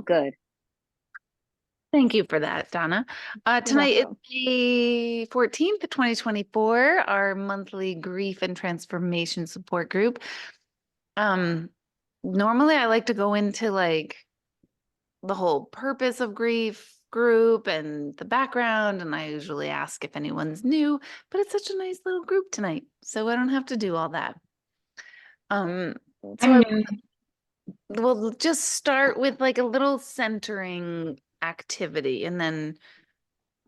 Good. Thank you for that, Donna. You're Tonight is welcome. the 14th, 2024, our monthly grief and transformation support group. Um, Normally I like to go into like the whole purpose of grief group and the background, and I usually ask if anyone's new, but it's such a nice little group tonight, so I don't have to do all that. Um, so I'm I new. will just start with like a little centering activity, and then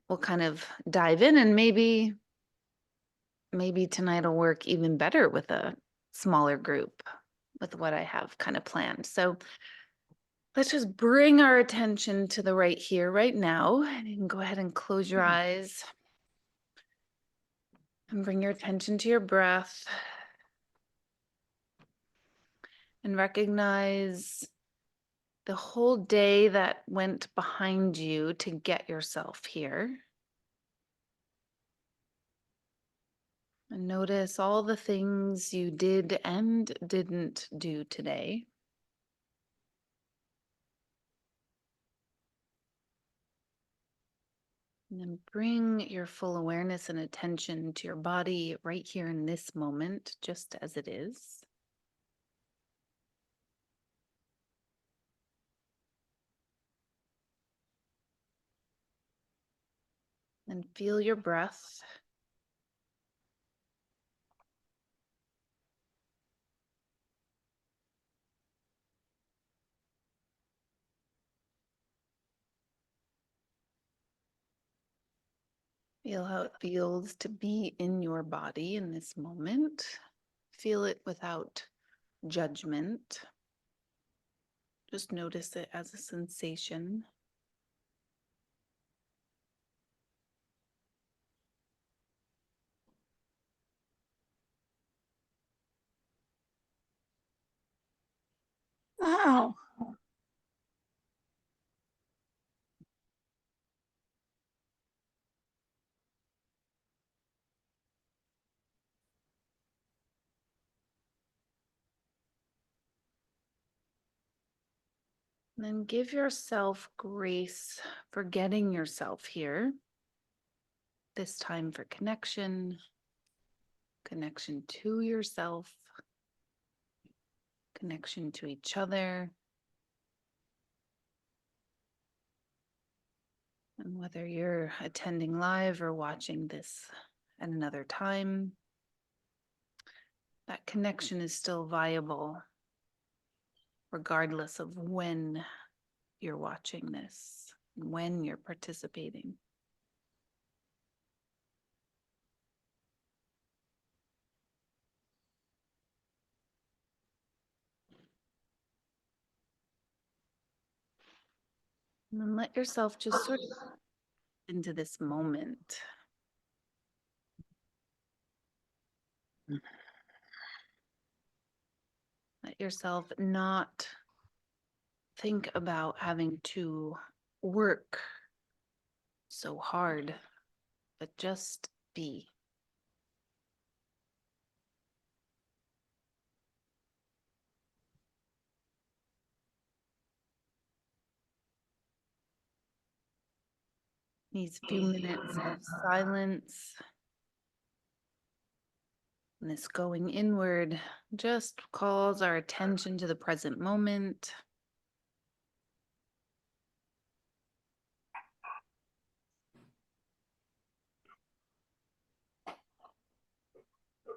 we'll kind of dive in, and maybe tonight will work even better with a smaller group with what I have kind of planned. So let's just bring our attention to the right here, right now. And you can go ahead and close your eyes and bring your attention to your breath and recognize the whole day that went behind you to get yourself here. And notice all the things you did and didn't do today. And then bring your full awareness and attention to your body right here in this moment, just as it is. And feel your breath. Feel how it feels to be in your body in this moment. Feel it without judgment. Just notice it as a sensation. Wow. And then give yourself grace for getting yourself here. This time for connection, connection to yourself, connection to each other. And whether you're attending live or watching this at another time, that connection is still viable, regardless of when you're watching this, when you're participating. And then let yourself just sort of into this moment. Let yourself not think about having to work so hard, but just be. These few minutes of silence and this going inward just calls our attention to the present moment.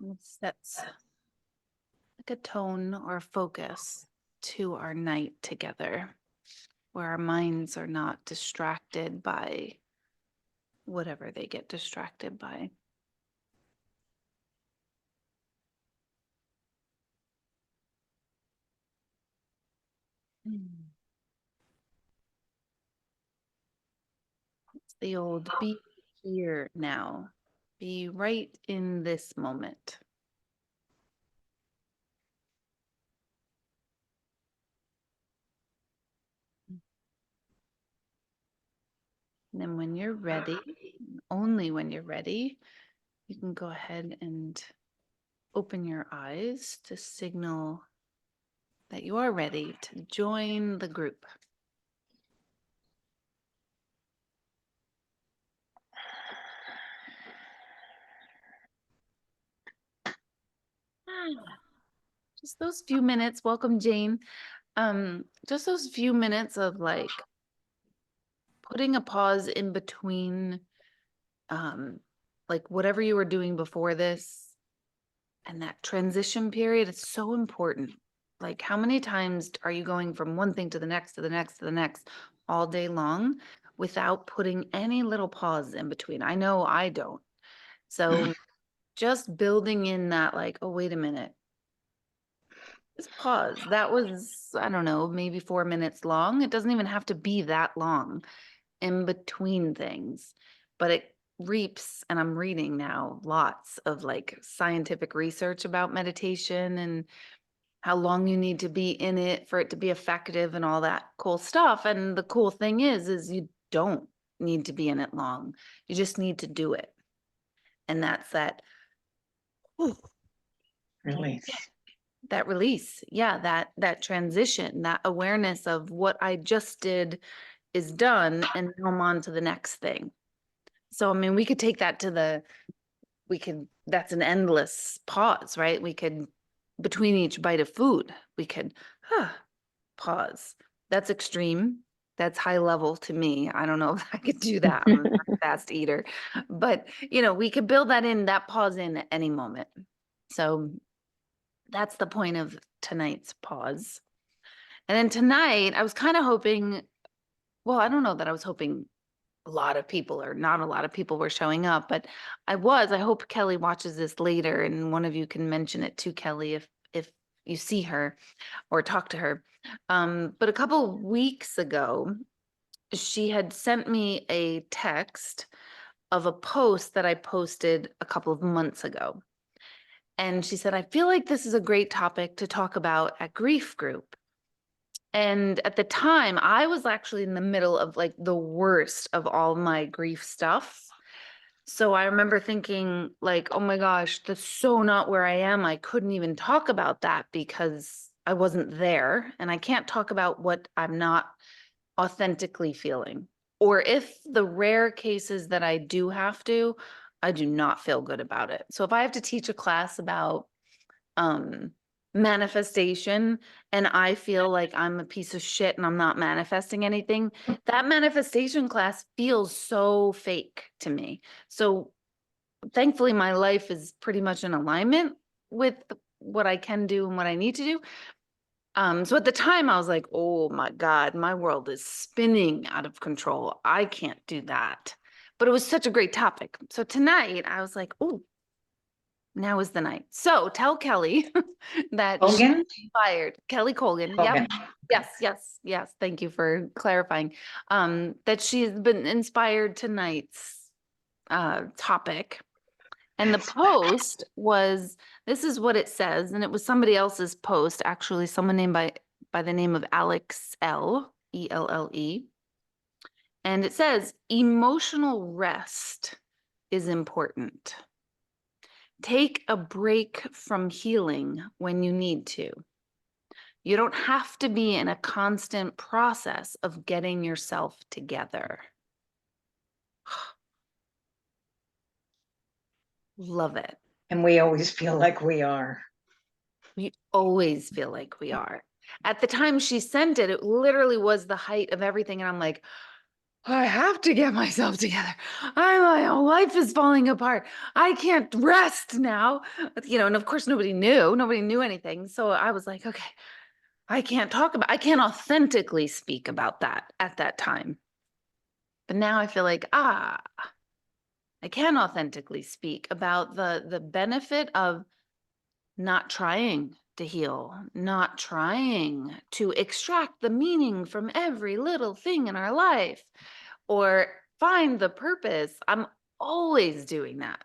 And it sets like a tone or a focus to our night together, where our minds are not distracted by whatever they get distracted by. It's the old be here now, be right in this moment. And then when you're ready, only when you're ready, you can go ahead and open your eyes to signal that you are ready to join the group. just those few minutes. Welcome, Jane. Just those few minutes of like putting a pause in between, like whatever you were doing before this and that transition period is so important. Like, how many times are you going from one thing to the next, to the next, to the next all day long without putting any little pause in between? I know I don't. So just building in that, like, oh, wait a minute. Just pause. That was, I don't know, maybe 4 minutes long. It doesn't even have to be that long in between things, but it reaps, and I'm reading now lots of like scientific research about meditation and how long you need to be in it for it to be effective and all that cool stuff. And the cool thing is you don't need to be in it long. You just need to do it. And that's that Release. that release. Yeah, that transition, that awareness of what I just did is done, and now I'm on to the next thing. So I mean, we could take that to that's an endless pause, right? We could, between each bite of food, we could pause. That's extreme. That's high level to me. I don't know if I could do that. I'm a fast eater. But, we could build that pause in at any moment. So that's the point of tonight's pause. And then tonight, I was kind of hoping, well, I don't know that I was hoping a lot of people or not a lot of people were showing up, but I hope Kelly watches this later and one of you can mention it to Kelly if you see her or talk to her. But a couple weeks ago, she had sent me a text of a post that I posted a couple of months ago. And she said, I feel like this is a great topic to talk about at grief group. And at the time, I was actually in the middle of like the worst of all my grief stuff. So I remember thinking like, oh my gosh, that's so not where I am. I couldn't even talk about that because I wasn't there. And I can't talk about what I'm not authentically feeling. Or if the rare cases that I do have to, I do not feel good about it. So if I have to teach a class about manifestation and I feel like I'm a piece of shit and I'm not manifesting anything, that manifestation class feels so fake to me. So thankfully my life is pretty much in alignment with what I can do and what I need to do. So at the time I was like, oh my God, my world is spinning out of control. I can't do that. But it was such a great topic. So tonight I was like, oh, now is the night. So tell Kelly that Colgan? she's inspired. Kelly Colgan. Colgan. Yep. Yes. Thank you for clarifying. That she's been inspired tonight's topic. And the post was, this is what it says, and it was somebody else's post, actually, someone named by the name of Alex L, E-L-L-E. And it says, emotional rest is important. Take a break from healing when you need to. You don't have to be in a constant process of getting yourself together. Love it. And we always feel like we are. We always feel like we are. At the time she sent it, it literally was the height of everything. And I'm like, I have to get myself together. My whole life is falling apart. I can't rest now. And of course nobody knew anything. So I was like, okay, I can't authentically speak about that at that time. But now I feel like, I can authentically speak about the benefit of not trying to heal, not trying to extract the meaning from every little thing in our life or find the purpose. I'm always doing that.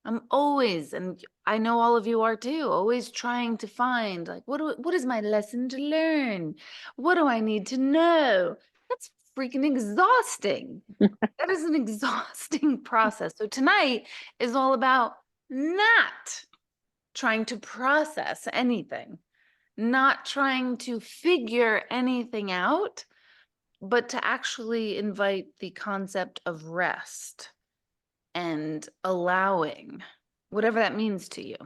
I'm always, and I know all of you are too, always trying to find like, what is my lesson to learn? What do I need to know? That's freaking exhausting. That is an exhausting process. So tonight is all about not trying to process anything, not trying to figure anything out, but to actually invite the concept of rest and allowing whatever that means to you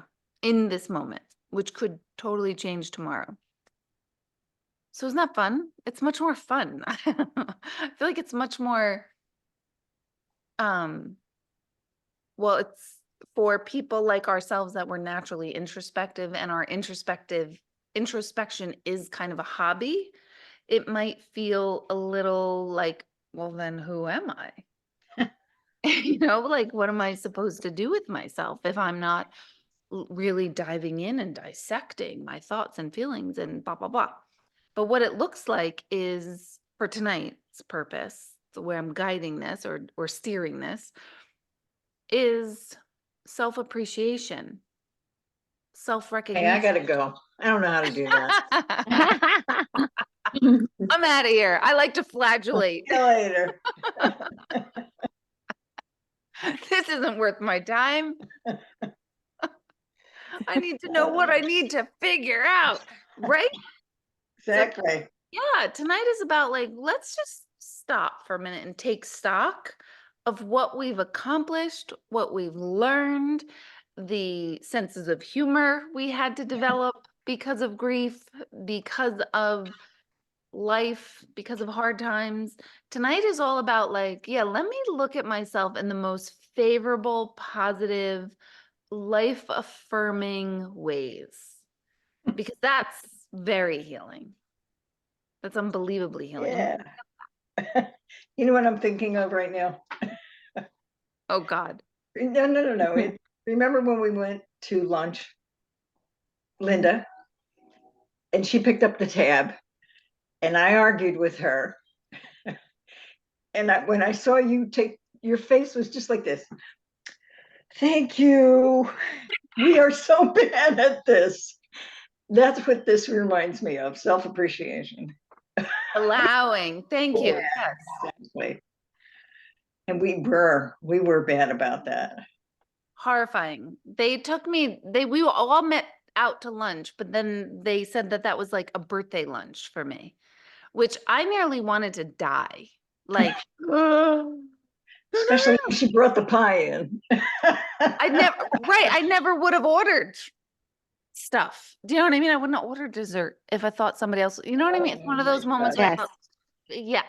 in this moment. which could totally change tomorrow. So isn't that fun? It's much more fun. I feel like it's much more, well, it's for people like ourselves that we're naturally introspective and our introspection is kind of a hobby. It might feel a little like, well, then who am I? Like, what am I supposed to do with myself if I'm not really diving in and dissecting my thoughts and feelings and blah, blah, blah. But what it looks like is for tonight's purpose, the way I'm guiding this or steering this is self-appreciation, Hey, I self-recognition. gotta go. I don't know how to do that. I'm out of here. I like to flagellate. See you later. This isn't worth my time. I need to know what I need to figure out, right? Exactly. Yeah, tonight is about like, let's just stop for a minute and take stock of what we've accomplished, what we've learned, the senses of humor we had to develop because of grief, because of life, because of hard times. Tonight is all about like, yeah, let me look at myself in the most favorable, positive, life affirming ways, because that's very healing. That's unbelievably healing. Yeah. You know what I'm thinking of right now? Oh God. No. Remember when we went to lunch, Linda, and she picked up the tab, and I argued with her. And when I saw you take, your face was just like this. Thank you. We are so bad at this. That's what this reminds me of, self-appreciation. Allowing. Thank you. Yeah, Yes. exactly. And we were bad about that. Horrifying. We all met out to lunch, but then they said that that was like a birthday lunch for me, which I nearly wanted to die. Like, Especially when she brought the pie in. I never would have ordered stuff. Do you know what I mean? I wouldn't order dessert if I thought somebody else, you know what I mean? It's one of those moments where I felt, yeah,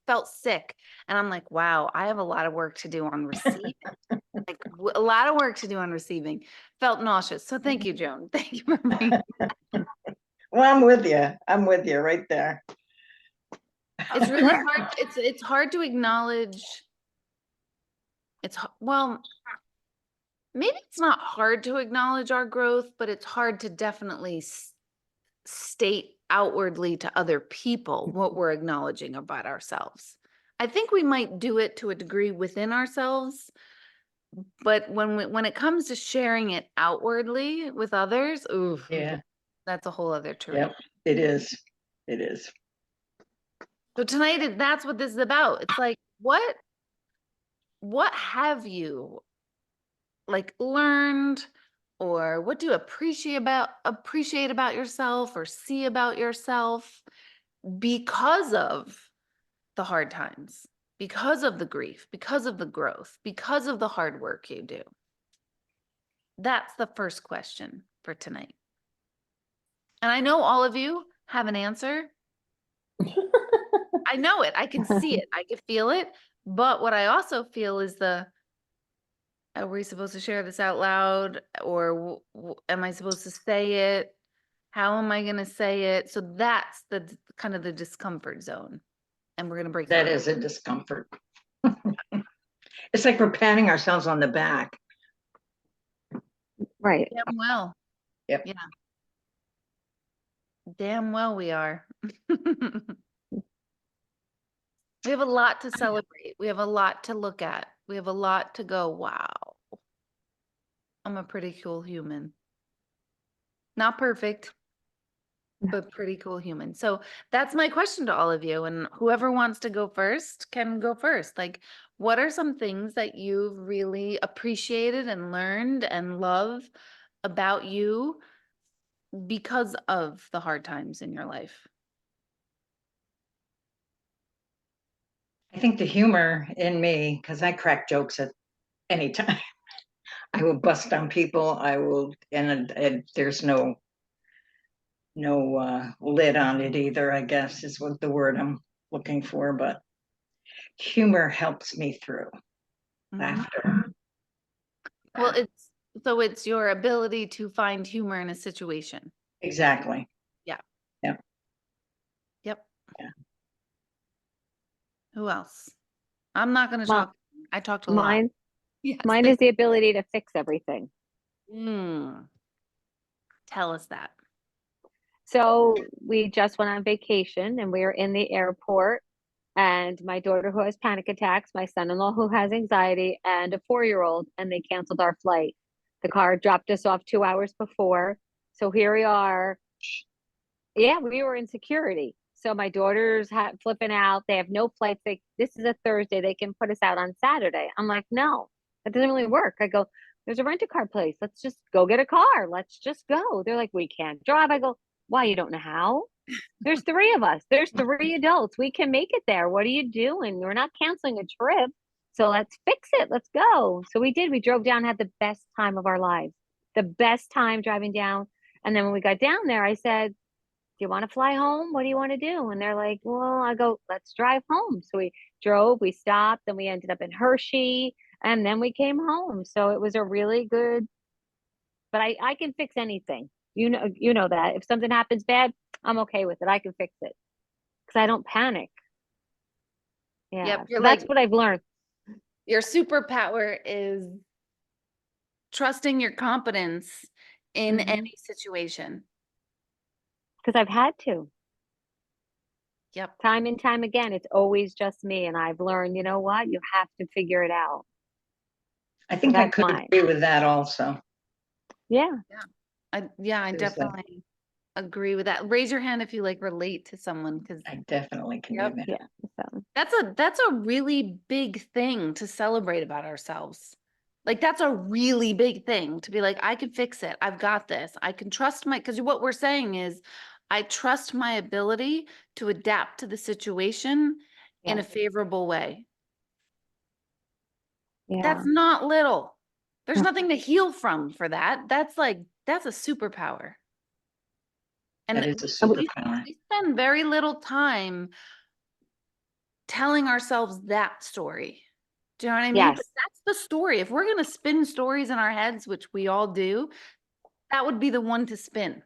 felt sick. And I'm like, wow, I have a lot of work to do on receiving. Like a lot of work to do on receiving. Felt nauseous. So thank you, Joan. Thank you for being. Well, I'm with you. I'm with you right there. It's really hard. It's hard to acknowledge. Well, maybe it's not hard to acknowledge our growth, but it's hard to definitely state outwardly to other people what we're acknowledging about ourselves. I think we might do it to a degree within ourselves, but when it comes to sharing it outwardly with others, ooh, Yeah. that's a whole other terrain. Yep. It is. It is. So tonight, that's what this is about. It's like, what have you like learned, or what do you appreciate about yourself or see about yourself because of the hard times, because of the grief, because of the growth, because of the hard work you do? That's the first question for tonight. And I know all of you have an answer. I know it. I can see it. I can feel it. But what I also feel is are we supposed to share this out loud, or am I supposed to say it? How am I going to say it? So that's the kind of the discomfort zone. And we're going to break That through. is a discomfort. It's like we're patting ourselves on the back. Right. Damn well. Yep. Yeah. Damn well we are. We have a lot to celebrate. We have a lot to look at. We have a lot to go, wow, I'm a pretty cool human. Not perfect, but pretty cool human. So that's my question to all of you. And whoever wants to go first can go first. Like, what are some things that you've really appreciated and learned and love about you because of the hard times in your life? I think the humor in me, because I crack jokes at any time. I will bust on people. I will, and there's no lid on it either, I guess is what the word I'm looking for, but humor helps me through. Mhm. Laughter. Well, it's your ability to find humor in a situation. Exactly. Yeah. Yeah. Yep. Yeah. Who else? I'm not going to Mi- talk. I talked a lot. Mine, Yes. mine is the ability to fix everything. Tell us that. So we just went on vacation and we were in the airport, and my daughter who has panic attacks, my son-in-law who has anxiety, and a 4-year-old, and they canceled our flight. The car dropped us off 2 hours before. So here we are. Yeah, we were in security. So my daughter's flipping out. They have no flights. This is a Thursday. They can put us out on Saturday. I'm like, no, that doesn't really work. I go, there's a rent-a-car place. Let's just go get a car. Let's just go. They're like, we can't drive. I go, why? You don't know how? There's 3 of us. There's 3 adults. We can make it there. What are you doing? We're not canceling a trip. So let's fix it. Let's go. So we did. We drove down, had the best time of our lives. The best time driving down. And then when we got down there, I said, do you want to fly home? What do you want to do? And they're like, well, I go, let's drive home. So we drove, we stopped, then we ended up in Hershey, and then we came home. So it was a really good, but I can fix anything. You know that. If something happens bad, I'm okay with it. I can fix it because I don't panic. Yeah. Yep. You're So like, that's what I've learned. your superpower is trusting your competence in any situation. Because I've had to. Yep. Time and time again, it's always just me. And I've learned, you know what? You have to figure it out. I think I That's could mine. agree with that also. Yeah. I There's that. definitely agree with that. Raise your hand if you like relate to someone, because I definitely can Yep. do that. Yeah. So, that's a really big thing to celebrate about ourselves. Like, that's a really big thing to be like, I can fix it. I've got this. I can trust because what we're saying is, I trust my ability to adapt to the situation in a yeah. favorable way. Yeah. That's not little. There's nothing to heal from for that. That's a superpower. And That is a we superpower. spend very little time telling ourselves that story. Do you know what I mean? Yes. But that's the story. If we're going to spin stories in our heads, which we all do, that would be the one to spin.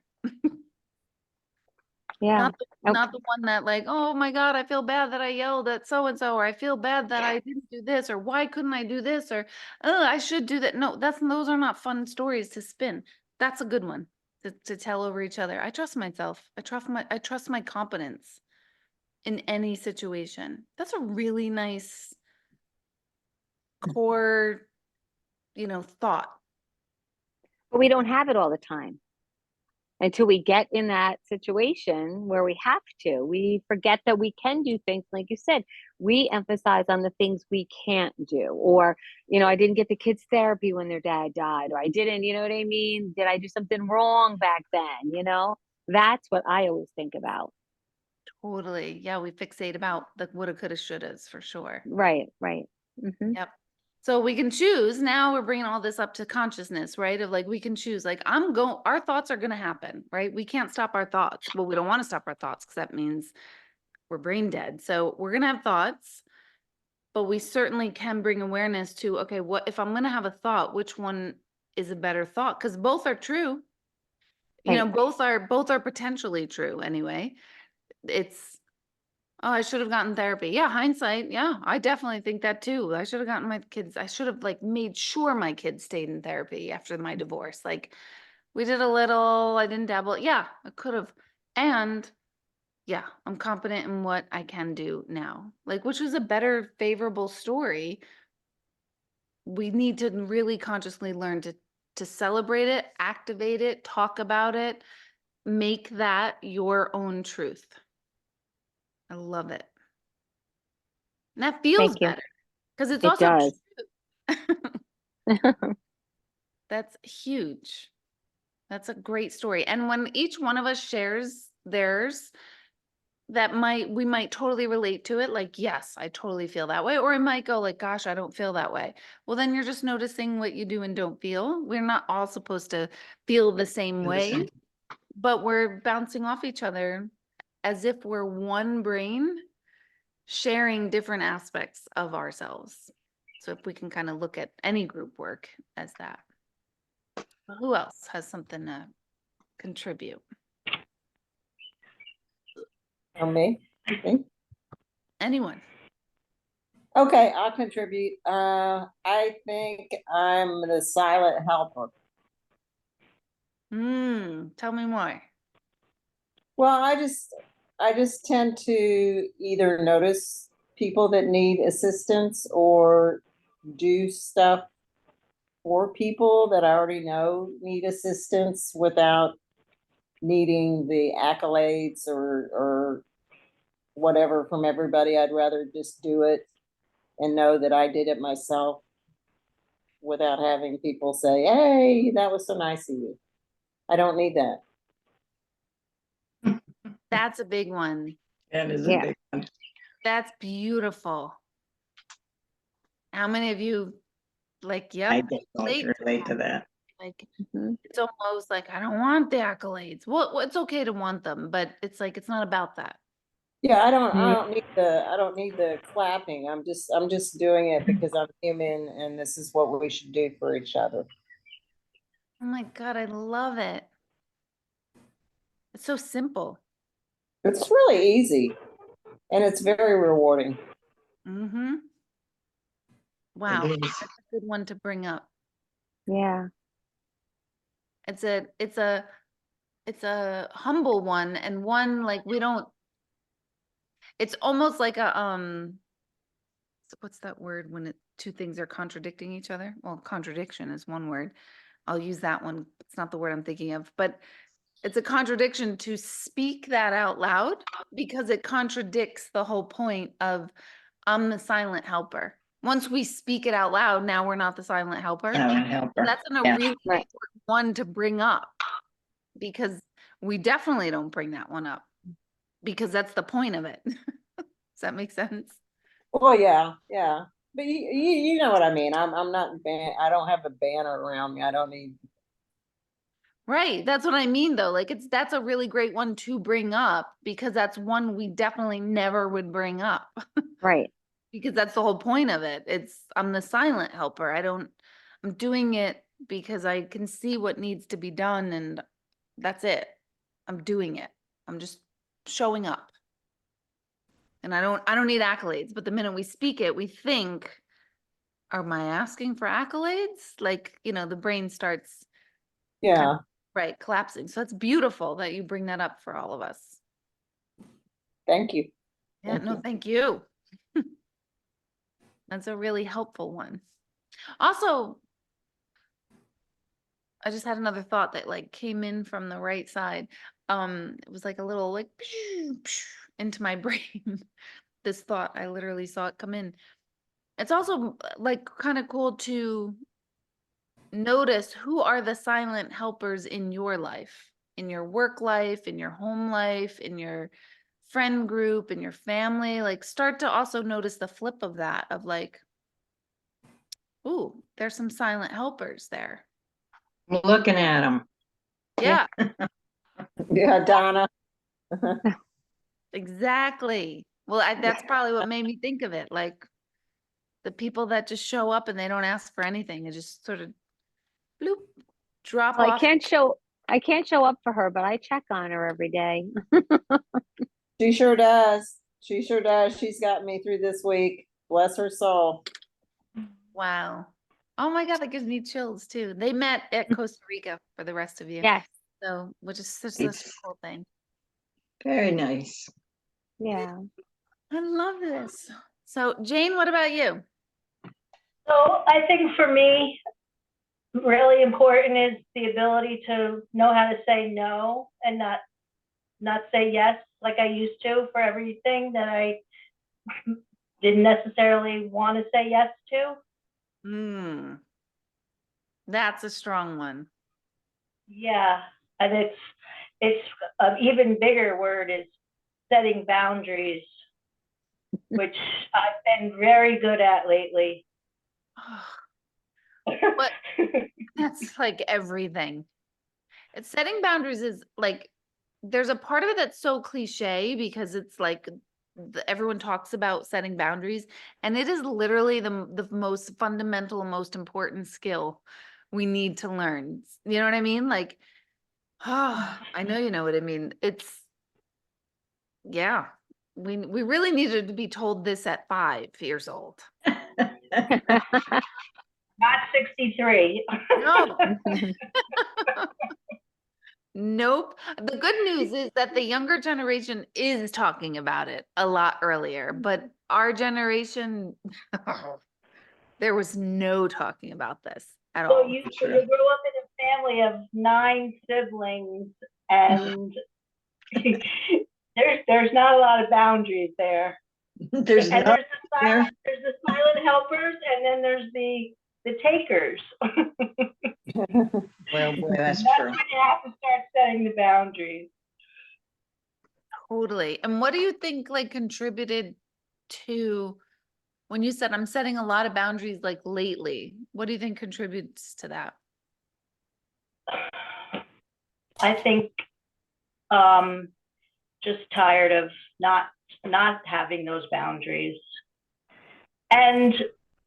Yeah. Not the one that like, oh my God, I feel bad that I yelled at so-and-so, or I feel bad that I didn't do this, or why couldn't I do this, or oh, I should do that. No, those are not fun stories to spin. That's a good one to tell over each other. I trust myself. I trust my competence in any situation. That's a really nice core, thought. But we don't have it all the time until we get in that situation where we have to. We forget that we can do things. Like you said, we emphasize on the things we can't do. Or, I didn't get the kids therapy when their dad died, or I didn't, you know what I mean? Did I do something wrong back then? That's what I always think about. Totally. Yeah, we fixate about the woulda, coulda, shouldas for sure. Right. Mm-hmm. Yep. So we can choose. Now we're bringing all this up to consciousness, right? Of like, we can choose, like, our thoughts are going to happen, right? We can't stop our thoughts. Well, we don't want to stop our thoughts because that means we're brain dead. So we're going to have thoughts, but we certainly can bring awareness to, okay, what if I'm going to have a thought, which one is a better thought? Because both are true. Right. Both are potentially true anyway. It's, oh, I should have gotten therapy. Yeah, hindsight. Yeah, I definitely think that too. I should have gotten my kids. I should have made sure my kids stayed in therapy after my divorce. Like, we did a little, I didn't dabble. Yeah, I could have. And yeah, I'm confident in what I can do now. Like, which is a better, favorable story. We need to really consciously learn to celebrate it, activate it, talk about it, make that your own truth. I love it. And that feels Thank you. better because it's It also does. true. That's huge. That's a great story. And when each one of us shares theirs, that we might totally relate to it. Like, yes, I totally feel that way. Or it might go like, gosh, I don't feel that way. Well, then you're just noticing what you do and don't feel. We're not all supposed to feel the same way, but we're bouncing off each other as if we're one brain sharing different aspects of ourselves. So if we can kind of look at any group work as that. Well, who else has something to contribute? Me? Okay. Anyone? Okay, I'll contribute. I think I'm the silent helper. Tell me more. Well, I just tend to either notice people that need assistance or do stuff for people that I already know need assistance without needing the accolades or whatever from everybody. I'd rather just do it and know that I did it myself without having people say, "Hey, that was so nice of you." I don't need that. That's a big one. That is a Yeah. big one. That's beautiful. How many of you like, I yep, don't relate to that. like Mhm. it's almost like I don't want the accolades. Well, it's okay to want them, but it's like it's not about that. Yeah, I don't need the clapping. I'm just doing it because I'm human and this is what we should do for each other. Oh my God, I love it. It's so simple. It's really easy and it's very rewarding. Mm-hmm. Wow, It is. that's a good one to bring up. Yeah. It's a humble one, and one like we don't, it's almost like a what's that word when two things are contradicting each other? Well, contradiction is one word. I'll use that one. It's not the word I'm thinking of, but it's a contradiction to speak that out loud because it contradicts the whole point of I'm the silent helper. Once we speak it out loud, now we're not the silent helper. Silent helper. That's a Yeah. really Right. important one to bring up because we definitely don't bring that one up because that's the point of it. Does that make sense? Well, yeah, yeah. But you know what I mean. I'm not I don't have a banner around me. I don't need. Right. That's what I mean though. Like that's a really great one to bring up because that's one we definitely never would bring up Right. because that's the whole point of it. I'm the silent helper. I'm doing it because I can see what needs to be done and that's it. I'm doing it. I'm just showing up. And I don't need accolades, but the minute we speak it, we think, am I asking for accolades? Like, the brain starts Yeah. right, collapsing. So it's beautiful that you bring that up for all of us. Thank you. Yeah, Thank no, you. thank you. That's a really helpful one. Also, I just had another thought that like came in from the right side. It was like a little like into my brain. This thought, I literally saw it come in. It's also like kind of cool to notice who are the silent helpers in your life, in your work life, in your home life, in your friend group, in your family. Like start to also notice the flip of that of like, ooh, there's some silent helpers there. Looking at them. Yeah, Yeah, Donna. exactly. Well, that's probably what made me think of it. Like the people that just show up and they don't ask for anything and just sort of bloop, drop Well, off. I can't show up for her, but I check on her every day. She sure does. She sure does. She's got me through this week. Bless her soul. Wow. Oh my God, that gives me chills too. They met at Costa Rica for the rest of you. Yes. So, which is such a It's cool thing. very nice. Yeah. I love this. So, Jane, what about you? So I think for me, really important is the ability to know how to say no and not say yes like I used to for everything that I didn't necessarily want to say yes to. That's a strong one. Yeah, and it's an even bigger word is setting boundaries, which I've been very good at lately. What? That's like everything. It's setting boundaries is like, there's a part of it that's so cliche because it's like everyone talks about setting boundaries, and it is literally the most fundamental, most important skill we need to learn. You know what I mean? Like, I know you know what I mean. It's, yeah, we really needed to be told this at 5 years old. Not 63. No. Nope. The good news is that the younger generation is talking about it a lot earlier, but our generation, there was no talking about this at So all. you grew up in a family of 9 siblings, and there's not a lot of boundaries there. There's And no, there's the silent helpers, and then there's the takers. well, boy, that's That's true. when you have to start setting the boundaries. Totally. And what do you think like contributed to when you said I'm setting a lot of boundaries like lately? What do you think contributes to that? I think just tired of not having those boundaries. And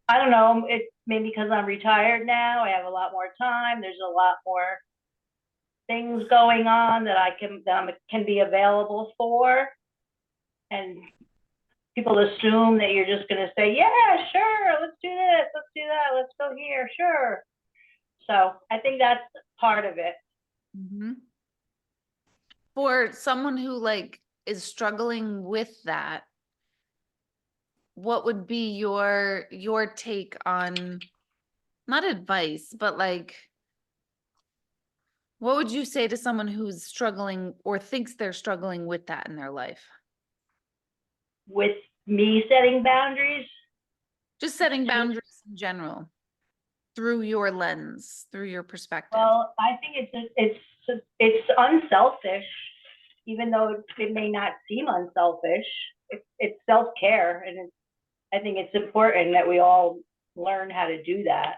I don't know, it's maybe because I'm retired now, I have a lot more time. There's a lot more things going on that I can be available for. And people assume that you're just going to say, yeah, sure, let's do this, let's do that, let's go here, sure. So I think that's part of it. Mm-hmm. For someone who like is struggling with that, what would be your take on, not advice, but like, what would you say to someone who's struggling or thinks they're struggling with that in their life? With me setting boundaries? Just setting boundaries in general through your lens, through your perspective. Well, I think it's unselfish, even though it may not seem unselfish. It's self-care, and I think it's important that we all learn how to do that.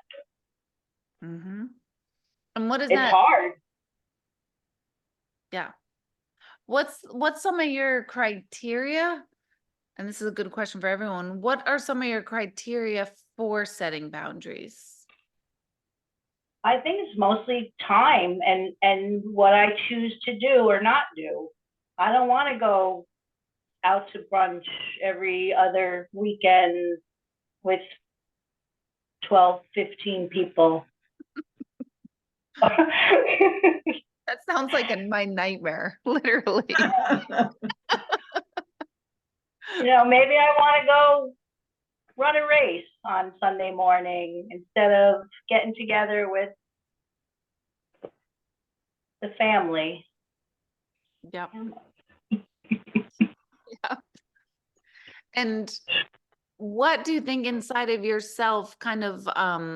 Mm-hmm. And what is It's that? hard. Yeah. What's some of your criteria? And this is a good question for everyone. What are some of your criteria for setting boundaries? I think it's mostly time and what I choose to do or not do. I don't want to go out to brunch every other weekend with 12, 15 people. That sounds like my nightmare, literally. You know, maybe I want to go run a race on Sunday morning instead of getting together with the family. Yep. Yep. And what do you think inside of yourself kind of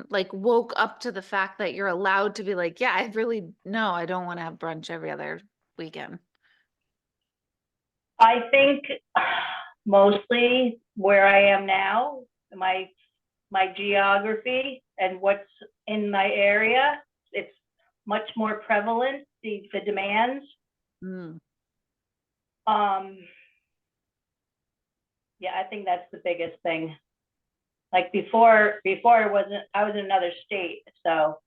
like woke up to the fact that you're allowed to be like, yeah, I don't want to have brunch every other weekend? I think mostly where I am now, my geography and what's in my area, it's much more prevalent, the demands. Mm. Yeah, I think that's the biggest thing. Like before I was in another state, so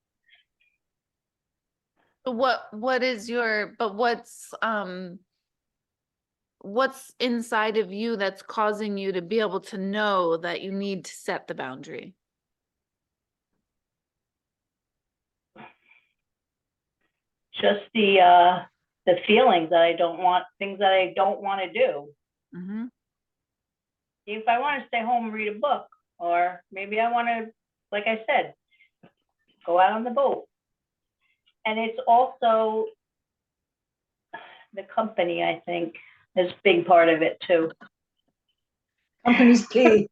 what's inside of you that's causing you to be able to know that you need to set the boundary? just the feelings that I don't want, things that I don't want to do. Mm-hmm. If I want to stay home and read a book, or maybe I want to, like I said, go out on the boat. And it's also the company, I think, is a big part of it too. Company's key.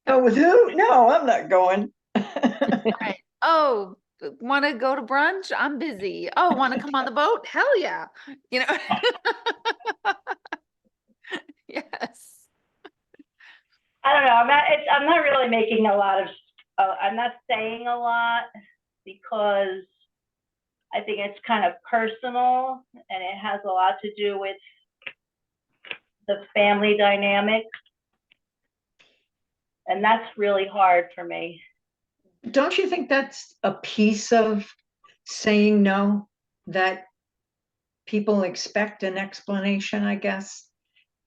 Go with who? No, I'm not going. Right. Oh, want to go to brunch? I'm busy. Oh, want to come on the boat? Hell yeah. You know? Yes. I don't know. I'm not really making a lot of. I'm not saying a lot because I think it's kind of personal and it has a lot to do with the family dynamic, and that's really hard for me. Don't you think that's a piece of saying no, that people expect an explanation, I guess?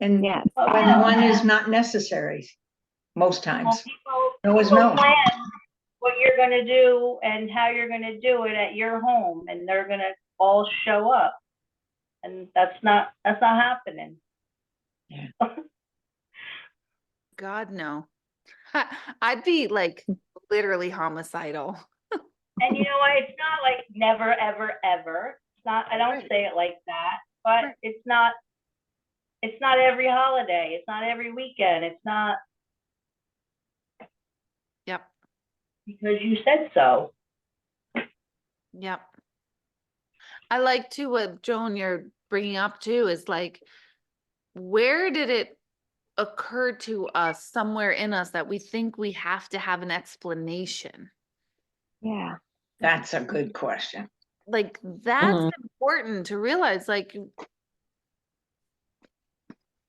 And Yes. when one is not necessary, most Well, times. people No is no. plan what you're going to do and how you're going to do it at your home, and they're going to all show up, and that's not happening. Yeah. God, no. I'd be like literally homicidal. And you know what? It's not like never, ever, ever. It's not. I don't Right. say it like that, but Right. it's not. It's not every holiday. It's not every weekend. It's not Yep. because you said so. Yep. I like to what Joan you're bringing up too is like, where did it occur to us somewhere in us that we think we have to have an explanation? Yeah. That's a good question. Like that's Mhm. important to realize. Like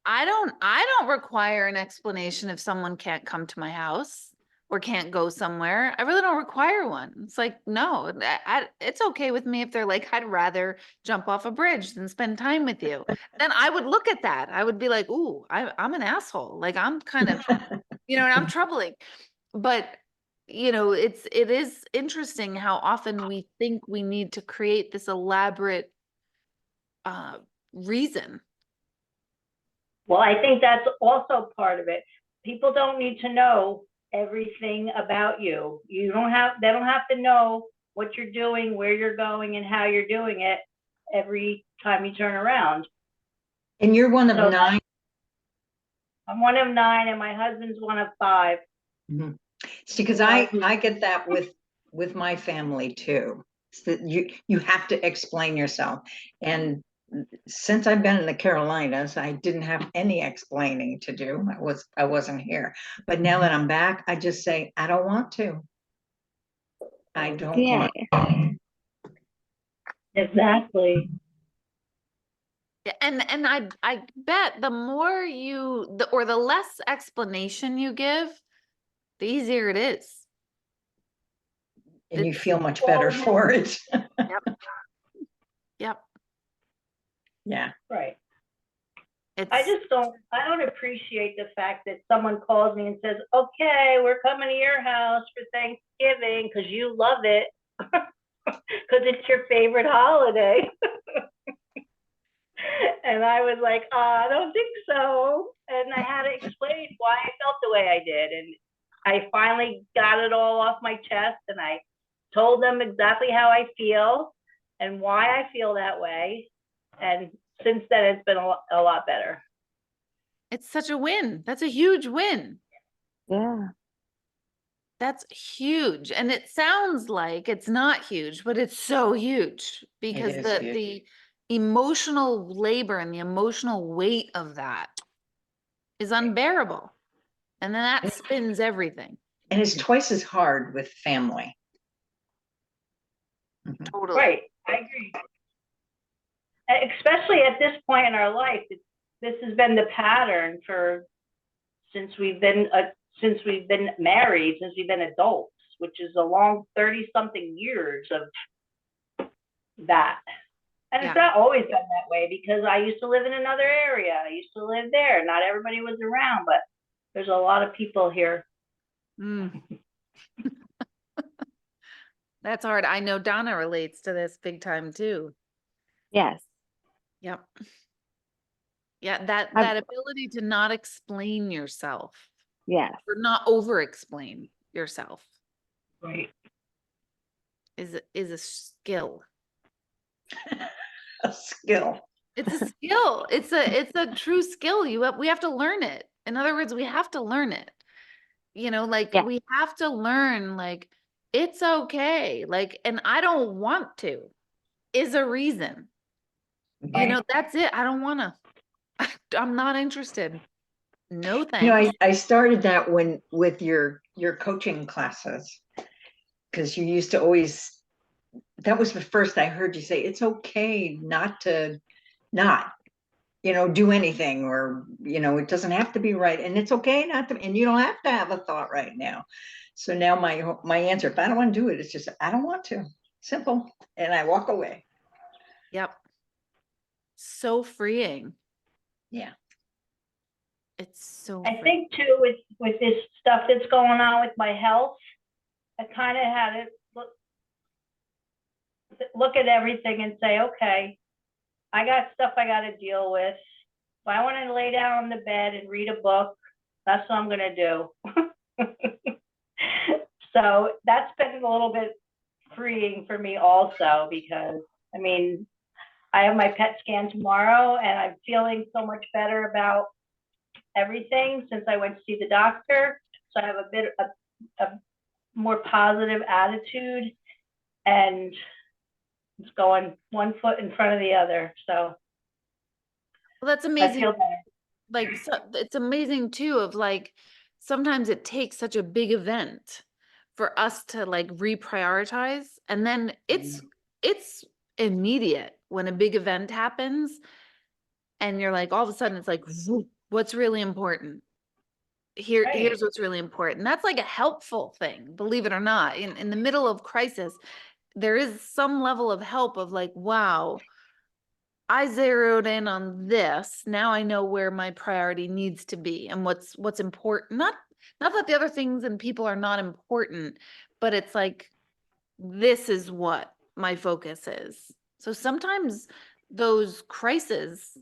I don't require an explanation if someone can't come to my house or can't go somewhere. I really don't require one. It's like, no, it's okay with me if they're like, I'd rather jump off a bridge than spend time with you. Then I would look at that. I would be like, ooh, I'm an asshole. Like I'm kind of, and I'm troubling. But it is interesting how often we think we need to create this elaborate reason. Well, I think that's also part of it. People don't need to know everything about you. They don't have to know what you're doing, where you're going, and how you're doing it every time you turn around. And you're one of So 9. I'm one of 9 and my husband's one of 5. Mhm. See, because I get that with my family too. It's that you have to explain yourself. And since I've been in the Carolinas, I didn't have any explaining to do. I wasn't here. But now that I'm back, I just say, I don't want to. I don't Yeah. want. Exactly. Yeah, and I bet the more or the less explanation you give, the easier it is. And you feel much better for it. Yep. Yeah. Right. It's I don't appreciate the fact that someone calls me and says, okay, we're coming to your house for Thanksgiving because you love it, because it's your favorite holiday. And I was like, I don't think so. And I had to explain why I felt the way I did. And I finally got it all off my chest, and I told them exactly how I feel and why I feel that way. And since then, it's been a lot better. it's such a win. That's a huge win. Yeah. That's huge. And it sounds like it's not huge, but it's so huge because is huge. the emotional labor and the emotional weight of that is unbearable. And then that spins everything. And it's twice as hard with family. Totally. Right. I agree. Especially at this point in our life, this has been the pattern since we've been married, since we've been adults, which is a long 30-something years of that. And It's not always been that way because I used to live in another area. I used to live there. Not everybody was around, but there's a lot of people here. Mm. That's hard. I know Donna relates to this big time too. Yes. Yep. Yeah, that ability to not explain yourself. Yes. Or not over-explain yourself. Right. Is a skill. A skill. It's a skill. It's a true skill. We have to learn it. In other words, we have to learn it. Like Yeah. we have to learn like it's okay. Like, and I don't want to is a reason. You know, that's it. I don't want to. I'm not interested. No You know, thanks. I started that when with your coaching classes, because you used to always, that was the first I heard you say it's okay not to not, do anything, or it doesn't have to be right, and it's okay not to, and you don't have to have a thought right now. So now my answer, if I don't want to do it, it's just I don't want to. Simple. And I walk away. Yep. So freeing. Yeah. It's so I freeing. think too, with this stuff that's going on with my health, I kind of had to look at everything and say, okay, I got stuff I got to deal with. If I want to lay down on the bed and read a book, that's what I'm going to do. So that's been a little bit freeing for me also, because I mean, I have my PET scan tomorrow and I'm feeling so much better about everything since I went to see the doctor. So I have a more positive attitude, and it's going one foot in front of the other. So Well, that's I amazing. feel better. Like, so, it's amazing too, of like, sometimes it takes such a big event for us to like reprioritize, and then it's immediate when a big event happens, and you're like, all of a sudden it's like, what's really important? Right. Here's what's really important. That's like a helpful thing, believe it or not. In the middle of crisis, there is some level of help of like, wow, I zeroed in on this. Now I know where my priority needs to be and what's important. Not that the other things and people are not important, but it's like, this is what my focus is. So sometimes those crises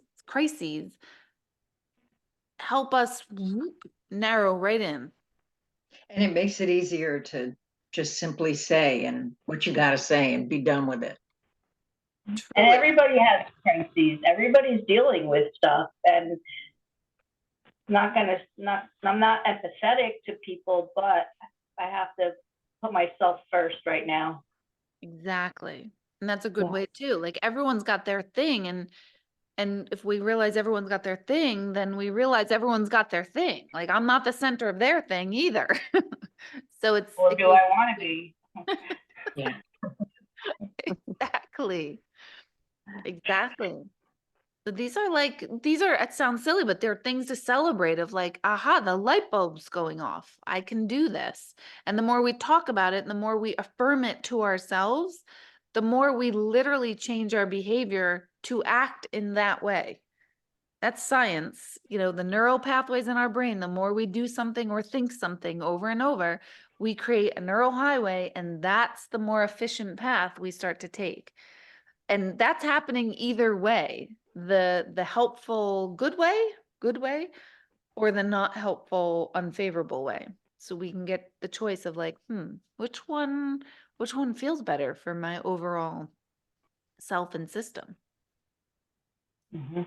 help us narrow right in. And it makes it easier to just simply say and what you got to say and be done with it. And Truly. everybody has crises. Everybody's dealing with stuff, and I'm not empathetic to people, but I have to put myself first right now. Exactly. And that's a good Yeah. way too. Like, everyone's got their thing, and if we realize everyone's got their thing, then we realize everyone's got their thing. Like, I'm not the center of their thing either. So it Or do goes I want to be? Yeah. exactly. Exactly. So these are, it sounds silly, but they're things to celebrate, of like, aha, the light bulb's going off. I can do this. And the more we talk about it, and the more we affirm it to ourselves, the more we literally change our behavior to act in that way. That's science. The neural pathways in our brain, the more we do something or think something over and over, we create a neural highway, and that's the more efficient path we start to take. And that's happening either way, the helpful good way, or the not helpful unfavorable way. So we can get the choice of like, which one feels better for my overall self and system. Mm-hmm.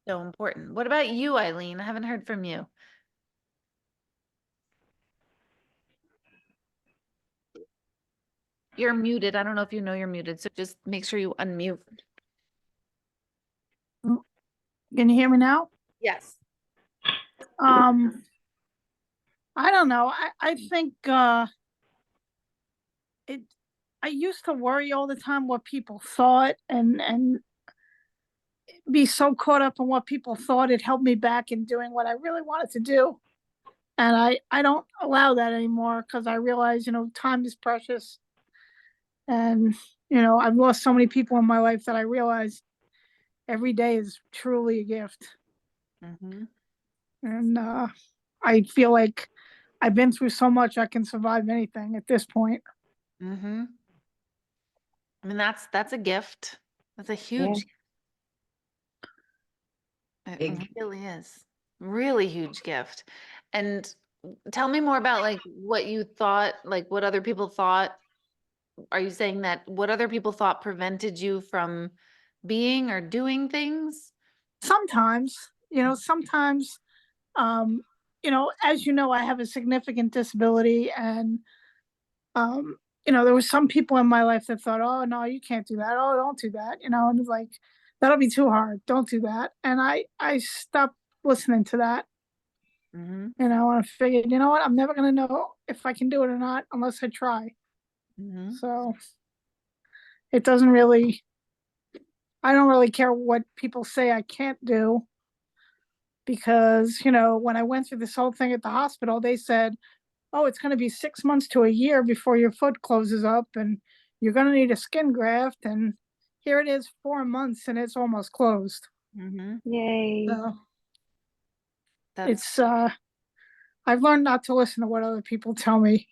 So important. What about you, Eileen? I haven't heard from you. You're muted. I don't know if you know you're muted, so just make sure you unmute. Can you hear me now? Yes. I don't know. I think it I used to worry all the time what people thought, and be so caught up in what people thought, it held me back in doing what I really wanted to do. And I don't allow that anymore, because I realize, time is precious. And, I've lost so many people in my life that I realize every day is truly a gift. Mm-hmm. And I feel like I've been through so much, I can survive anything at this point. Mm-hmm. I mean, that's a gift. That's a huge, it Big. really is. Really huge gift. And tell me more about like what you thought, like what other people thought. Are you saying that what other people thought prevented you from being or doing things? Sometimes, as you know, I have a significant disability, and There was some people in my life that thought, oh, no, you can't do that. Oh, don't do that. And like, that'll be too hard. Don't do that. And I stopped listening to that. Mm-hmm. And I figured, you know what? I'm never going to know if I can do it or not unless I try. Mm-hmm. So it doesn't really, I don't really care what people say I can't do because, when I went through this whole thing at the hospital, they said, oh, it's going to be 6 months to a year before your foot closes up and you're going to need a skin graft. And here it is, 4 months and it's almost closed. Mm-hmm. Yay. So That's it's, I've learned not to listen to what other people tell me,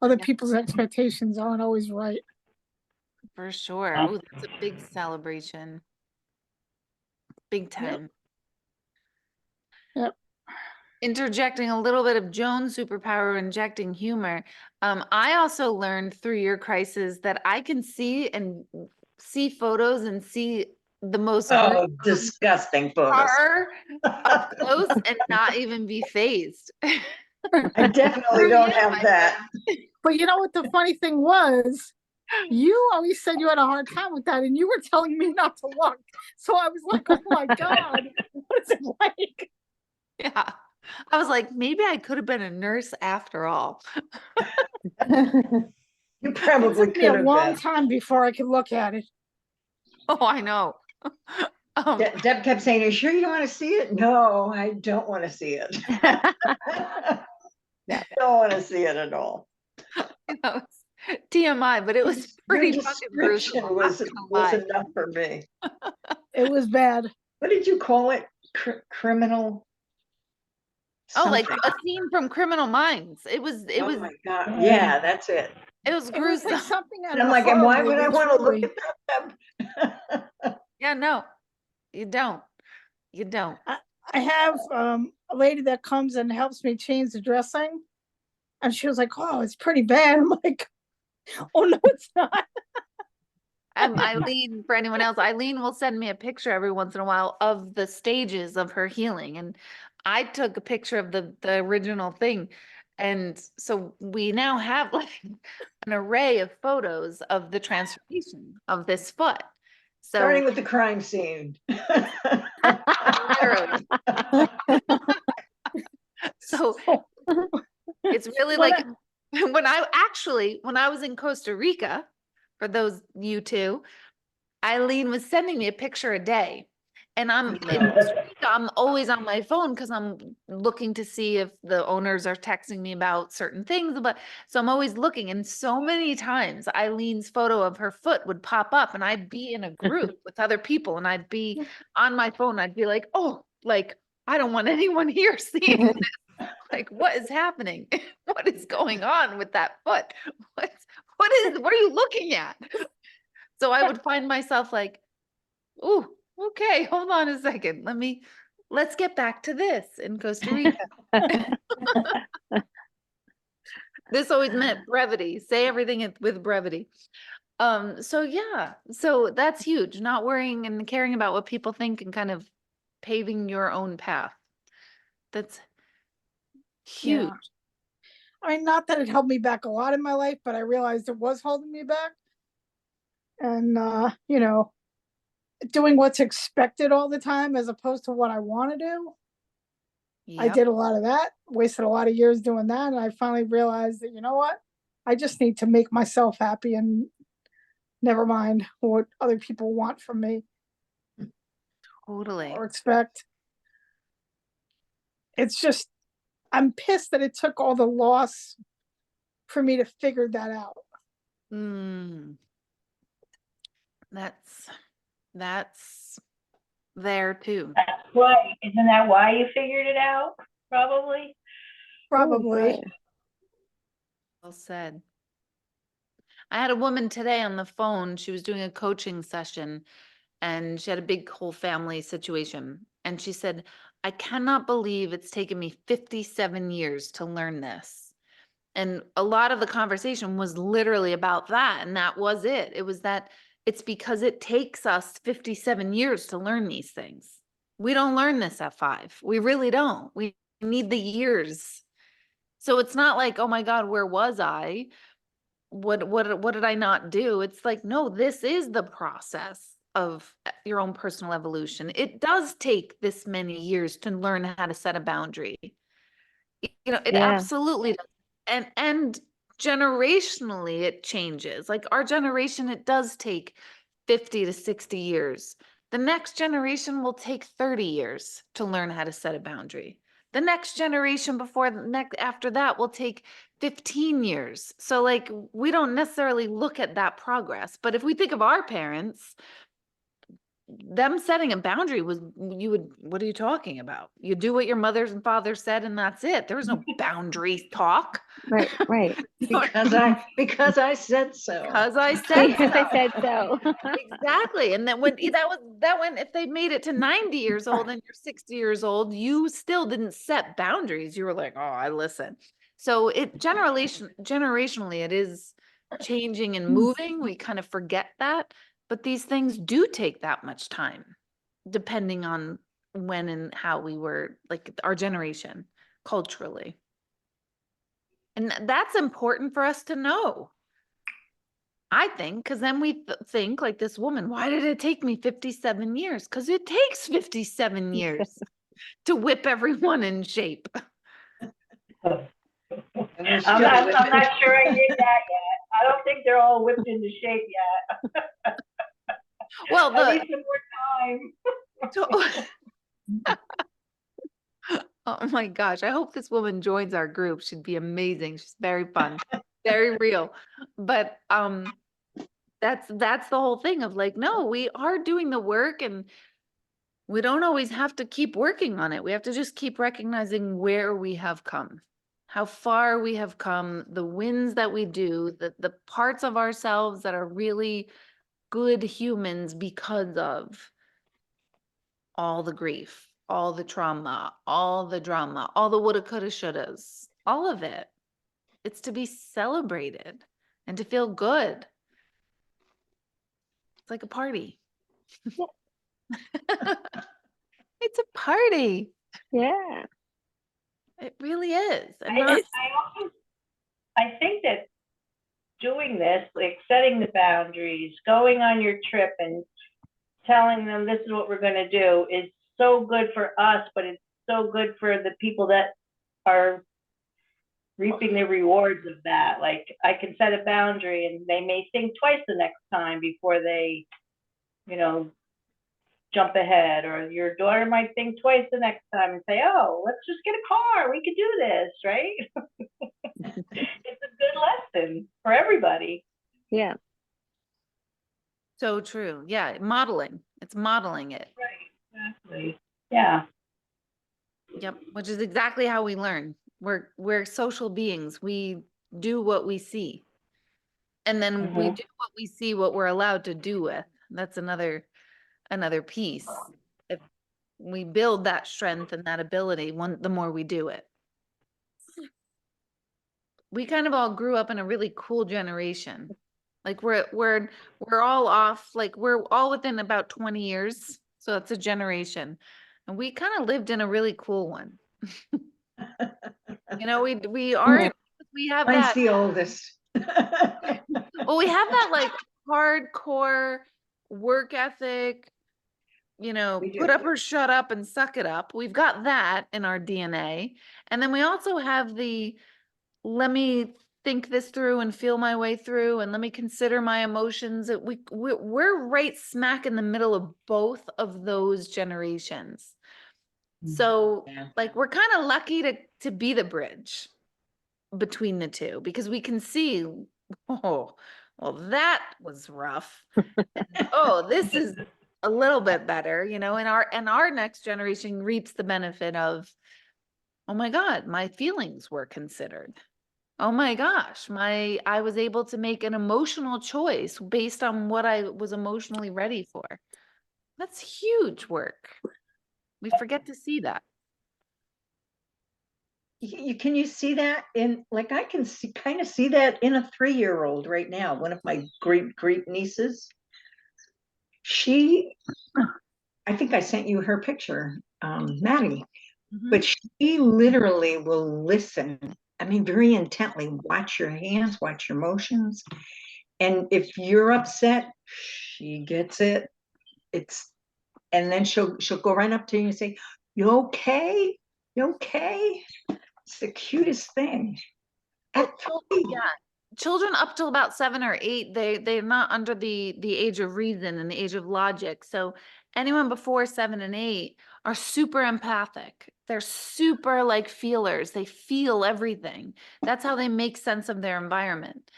other Yeah. people's expectations aren't always right. for sure. Oh, that's a big celebration. Big time. Yep. Interjecting a little bit of Joan's superpower, injecting humor. I also learned through your crisis that I can see photos and see the most Oh, disgusting photos. horror up close and not even be phased. I definitely don't have that. But you know what the funny thing was? You always said you had a hard time with that and you were telling me not to look. So I was like, oh my God, what is it like? Yeah. I was like, maybe I could have been a nurse after all. You It probably took me could a have long been. time before I could look at it. Oh, I know. Deb kept saying, "Are you sure you don't want to see it?" No, I don't want to see it. Yeah. Don't want to see it at all. It's TMI, but it was Your pretty fucking gruesome. description I'm not was gonna lie. enough for me. It was bad. What did you call it? Criminal? Oh, like something. a scene from Criminal Minds. It was Oh my God. Yeah, that's it. it was It was gruesome. like something out And of I'm a like, and horror why would I movie, want to look truly. at that? Yeah, no, you don't. You don't. I have a lady that comes and helps me change the dressing. And she was like, oh, it's pretty bad. I'm like, oh, no, it's not. Eileen, for anyone else, Eileen will send me a picture every once in a while of the stages of her healing. And I took a picture of the original thing. And so we now have like an array of photos of the transformation of this foot. So Starting with the crime scene. literally, so it's really When like when I was in Costa Rica, for those you two, Eileen was sending me a picture a day. And I'm always on my phone because I'm looking to see if the owners are texting me about certain things. But so I'm always looking. And so many times Eileen's photo of her foot would pop up and I'd be in a group with other people and I'd be on my phone. I'd be like, oh, like, I don't want anyone here seeing this. Like, what is happening? What is going on with that foot? What are you looking at? So I would find myself like, ooh, okay, hold on a second. Let's get back to this in Costa Rica. This always meant brevity. Say everything with brevity. So yeah, so that's huge. Not worrying and caring about what people think and kind of paving your own path. That's huge. Yeah. I mean, not that it held me back a lot in my life, but I realized it was holding me back. And, doing what's expected all the time as opposed to what I want to do. I Yep. did a lot of that, wasted a lot of years doing that. And I finally realized that, you know what? I just need to make myself happy and never mind what other people want from me Totally. or expect. It's just, I'm pissed that it took all the loss for me to figure that out. That's there too. That's why, isn't that why you figured it out? Probably. Probably. Ooh, Well said. I had a woman today on the phone. She was doing a coaching session and she had a big whole family situation. And she said, I cannot believe it's taken me 57 years to learn this. And a lot of the conversation was literally about that. And that was it. It was that it's because it takes us 57 years to learn these things. We don't learn this at 5. We really don't. We need the years. So it's not like, oh my God, where was I? what did I not do? It's like, no, this is the process of your own personal evolution. It does take this many years to learn how to set a boundary. You know, it Yeah. absolutely does. And generationally it changes. Like our generation, it does take 50 to 60 years. The next generation will take 30 years to learn how to set a boundary. The next generation before the next after that will take 15 years. So like we don't necessarily look at that progress. But if we think of our parents, them setting a boundary was what are you talking about? You do what your mothers and fathers said and that's it. There was no boundary talk. Right, right. Because I said so. Because I said Because I so. said so. Exactly. And then when if they made it to 90 years old and you're 60 years old, you still didn't set boundaries. You were like, oh, I listen. So generationally, it is changing and moving. We kind of forget that. But these things do take that much time, depending on when and how we were, like our generation, culturally. And that's important for us to know. I think, because then we think like this woman, why did it take me 57 years? Because it takes 57 years to whip everyone in shape. And we're I'm still not living. sure I did that yet. I don't think they're all whipped into shape yet. Well, I need some more time. oh my gosh, I hope this woman joins our group. She'd be amazing. She's very fun, very real. But that's the whole thing of like, no, we are doing the work and we don't always have to keep working on it. We have to just keep recognizing where we have come, how far we have come, the wins that we do, the parts of ourselves that are really good humans because of all the grief, all the trauma, all the drama, all the woulda, coulda, shouldas, all of it. It's to be celebrated and to feel good. It's like a party. It's a party. Yeah. It really is. And I think that doing this, like setting the boundaries, going on your trip and telling them this is what we're going to do is so good for us, but it's so good for the people that are reaping the rewards of that. Like I can set a boundary and they may think twice the next time before they, jump ahead, or your daughter might think twice the next time and say, oh, let's just get a car. We could do this, right? It's a good lesson for everybody. Yeah. so true. Yeah. Modeling. It's modeling it. Right. Exactly. Yeah. Yep. Which is exactly how we learn. We're social beings. We do what we see. And then we do what we see, what we're allowed to do with. That's another piece. If we build that strength and that ability, the more we do it. We kind of all grew up in a really cool generation. Like we're all off, like we're all within about 20 years. So it's a generation. And we kind of lived in a really cool one. We aren't, we have Mine's that. the oldest. Well, we have that like hardcore work ethic, We put do. up or shut up and suck it up. We've got that in our DNA. And then we also have the, let me think this through and feel my way through and let me consider my emotions. We're right smack in the middle of both of those generations. So Yeah. like we're kind of lucky to be the bridge between the two because we can see, oh, well, that was rough. Oh, this is a little bit better, and our next generation reaps the benefit of, oh my God, my feelings were considered. Oh my gosh, I was able to make an emotional choice based on what I was emotionally ready for. That's huge work. We forget to see that. Can you see that in, like, I can kind of see that in a 3-year-old right now. One of my great nieces. I think I sent you her picture, Maddie, but she literally will listen I mean, very intently, watch your hands, watch your motions. And if you're upset, she gets it. And then she'll go right up to you and say, "You okay? You okay?" It's the cutest thing. At three. Yeah. Children up till about 7 or 8, they're not under the age of reason and the age of logic. So anyone before 7 and 8 are super empathic. They're super like feelers. They feel everything. That's how they make sense of their environment.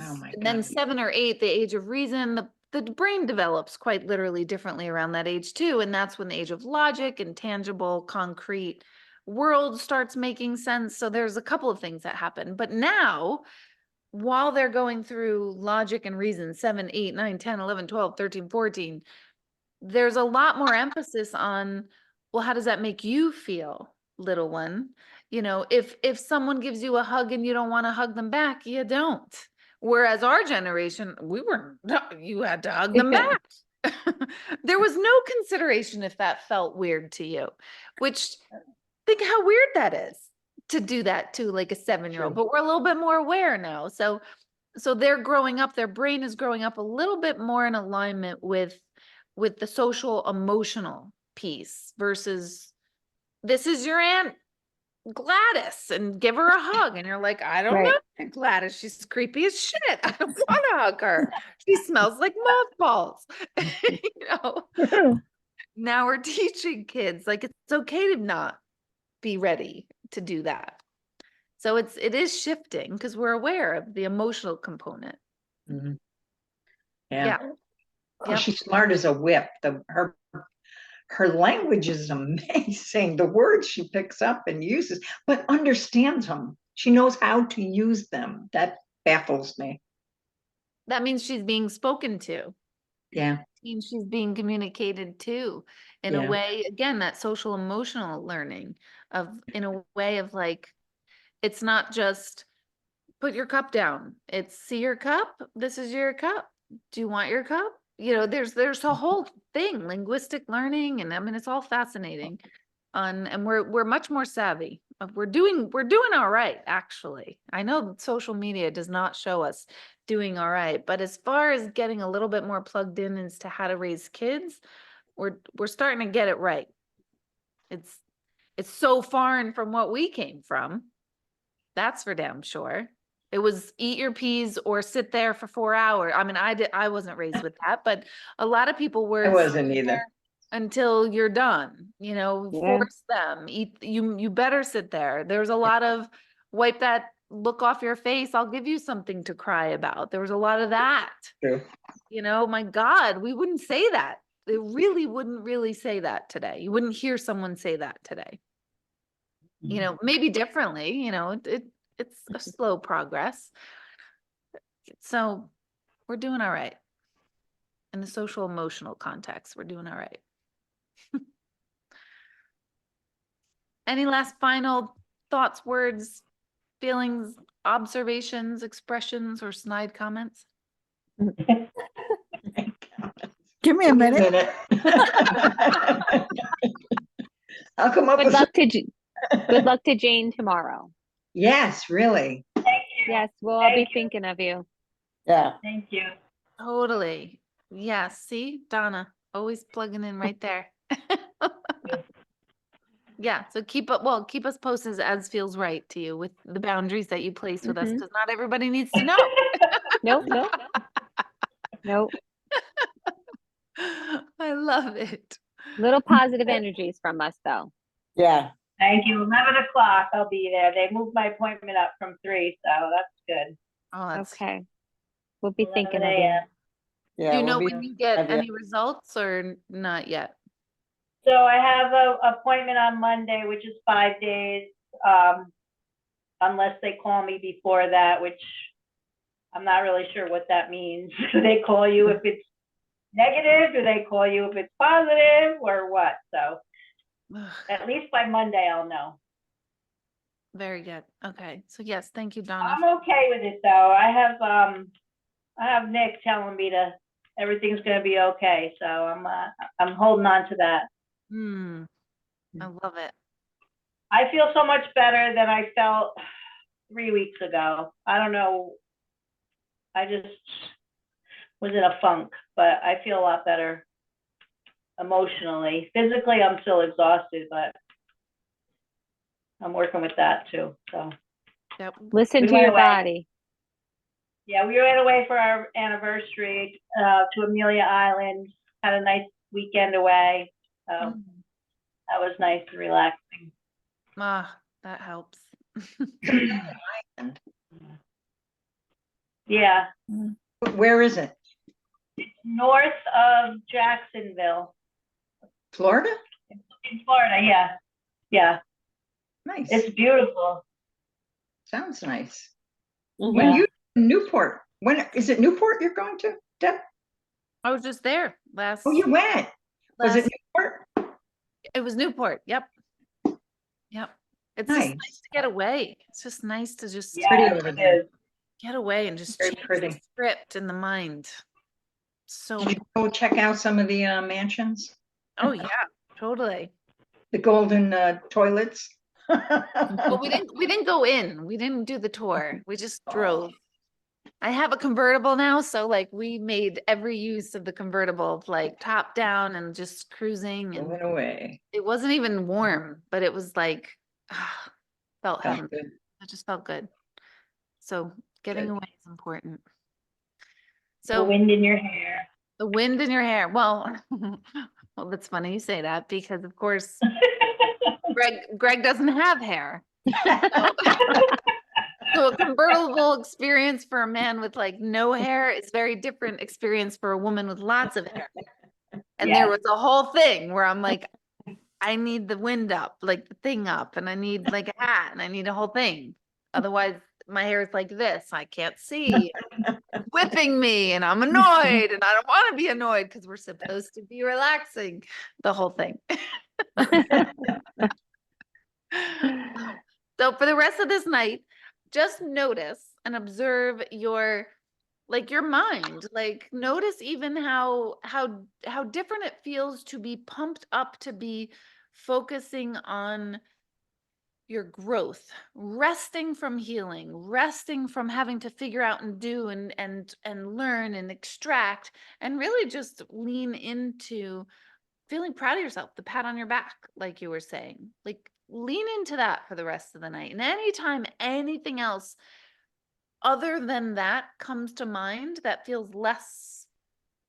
Oh my And then God. 7 or 8, the age of reason, the brain develops quite literally differently around that age too. And that's when the age of logic and tangible, concrete world starts making sense. So there's a couple of things that happen. But now, while they're going through logic and reason, 7, 8, 9, 10, 11, 12, 13, 14, there's a lot more emphasis on, well, how does that make you feel, little one? You know, if someone gives you a hug and you don't want to hug them back, you don't. Whereas our generation, you had to hug them back. There was no consideration if that felt weird to you, which think how weird that is to do that to like a 7-year-old, True. but we're a little bit more aware now. So they're growing up, their brain is growing up a little bit more in alignment with the social emotional piece versus this is your Aunt Gladys and give her a hug. And you're like, I don't Right. know Aunt Gladys. She's creepy as shit. I don't want to hug her. She smells like mothballs. You know, now we're teaching kids like it's okay to not be ready to do that. So it is shifting because we're aware of the emotional component. Mhm. Yeah. Yeah. Oh, Yep. she's smart as a whip. Her language is amazing. The words she picks up and uses, but understands them. She knows how to use them. That baffles me. That means she's being spoken to. Yeah. Means she's being communicated to in a Yeah. way, again, that social emotional learning in a way of like, it's not just put your cup down. It's see your cup. This is your cup. Do you want your cup? You know, there's a whole thing, linguistic learning, and I mean, it's all fascinating. And we're much more savvy. We're doing all right, actually. I know that social media does not show us doing all right, but as far as getting a little bit more plugged in as to how to raise kids, we're starting to get it right. It's so foreign from what we came from. That's for damn sure. It was eat your peas or sit there for 4 hours. I mean, I wasn't raised with that, but a lot of people were I wasn't sit either. there until you're done, you know, Yeah. force them, eat, you better sit there. There's a lot of wipe that look off your face. I'll give you something to cry about. There was a lot of that, True. you know, my God, we wouldn't say that. They really wouldn't really say that today. You wouldn't hear someone say that today. You know, maybe differently, you know, it's a slow progress. So we're doing all right. In the social emotional context, we're doing all right. Any last final thoughts, words, feelings, observations, expressions, or snide comments? Give me a minute. I'll come up Good with. luck to good luck to Jane tomorrow. Yes, really. Yes, we'll all be Thank you. thinking of you. Yeah. Thank you. Totally. Yeah, see, Donna, always plugging in right there. Yeah, so keep us posted as feels right to you with the boundaries that you place with us, Mhm. because not everybody needs to know. Nope, nope, nope. I love it. Little positive energies from us though. Yeah. Thank you. 11 o'clock, I'll be there. They moved my appointment up from 3, so that's good. Oh, that's, Okay. We'll be 11 thinking of you. a.m. Yeah. do you we'll know be- when you get have you- any results or not yet? So I have a appointment on Monday, which is 5 days, unless they call me before that, which I'm not really sure what that means. Do they call you if it's negative? Do they call you if it's positive or what? So Ugh, at least by Monday, I'll know. very good. Okay. So yes, thank you, Donna. I'm okay with it though. I have Nick telling me everything's gonna be okay. So I'm holding on to that. I love it. I feel so much better than I felt 3 weeks ago. I don't know. I just was in a funk, but I feel a lot better emotionally. Physically, I'm still exhausted, but I'm working with that too. So Yep. Listen We to went your away. body. yeah, we went away for our anniversary to Amelia Island. Had a nice weekend away. So Mm. that was nice and relaxing. Ah, that helps. Yeah, Where is it? north of Jacksonville Florida? in Florida. Yeah, yeah, Nice. it's beautiful. Sounds nice. Mhm. When Yeah. you Newport, when is it Newport you're going to, Deb? I was just there last. Oh, you went. Was it last- Newport? It was Newport. Yep. Yep. It's just Nice. nice to get away. It's just nice to just Yeah, Pretty over it there. is. get away and just Very change the pretty. script in the mind. So, Did you go check out some of the mansions? oh yeah, totally. The golden toilets? Well, we didn't go in. We didn't do the tour. We just drove. I have a convertible now, so like we made every use of the convertible, like top down and just cruising, and Going away. it wasn't even warm, but it was like felt Felt heaven. good. It just felt good. So getting Good. away is important. The So wind in your hair. the wind in your hair. Well, well, that's funny you say that because of course Greg doesn't have hair. So a convertible experience for a man with like no hair is very different experience for a woman with lots of hair. And Yeah. there was a whole thing where I'm like, I need the wind up, like the thing up, and I need like a hat, and I need a whole thing. Otherwise, my hair is like this. I can't see. It's whipping me, and I'm annoyed, and I don't want to be annoyed because we're supposed to be relaxing. The whole thing. So for the rest of this night, just notice and observe your mind. Like notice even how different it feels to be pumped up, to be focusing on your growth, resting from healing, resting from having to figure out and do and learn and extract, and really just lean into feeling proud of yourself, the pat on your back, like you were saying. Like lean into that for the rest of the night. And anytime anything else other than that comes to mind that feels less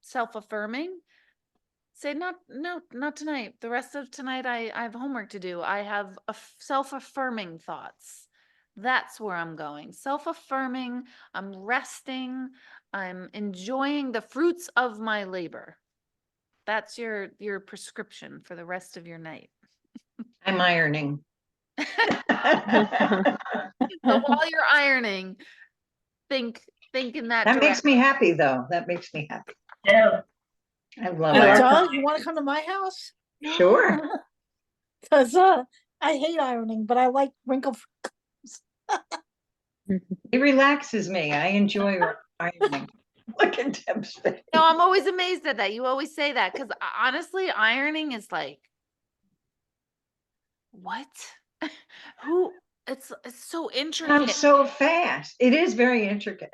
self-affirming, say not tonight. The rest of tonight I have homework to do. I have self-affirming thoughts. That's where I'm going. Self-affirming, I'm resting, I'm enjoying the fruits of my labor. That's your prescription for the rest of your night. I'm ironing. So while you're ironing, think in that That makes direction. me happy, though. That makes me happy. Yeah. I love It ironing. does? You want to come to my house? Sure. Because I hate ironing, but I like wrinkle. It relaxes me. I enjoy ironing. Look at Deb's face. No, I'm always amazed at that. You always say that because honestly, ironing is like, what? Who? It's so I'm intricate. so fast. It is very intricate.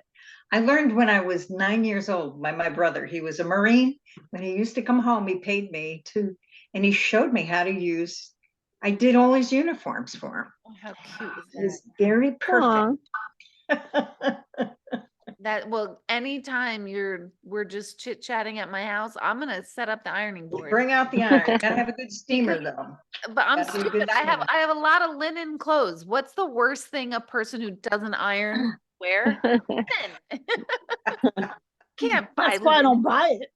I learned when I was 9 years old by my brother. He was a Marine. When he used to come home, he paid me to, and he showed me how to use. I did all his uniforms for him. Oh, how cute is It was that? very perfect. That well, anytime we're just chit chatting at my house, I'm gonna set up the ironing board. Bring out the iron. You gotta have a good steamer, though. But I'm Gotta be a stupid. good I have steamer. a lot of linen clothes. What's the worst thing a person who doesn't iron wear? Linen. Can't buy That's why I linen. don't buy it.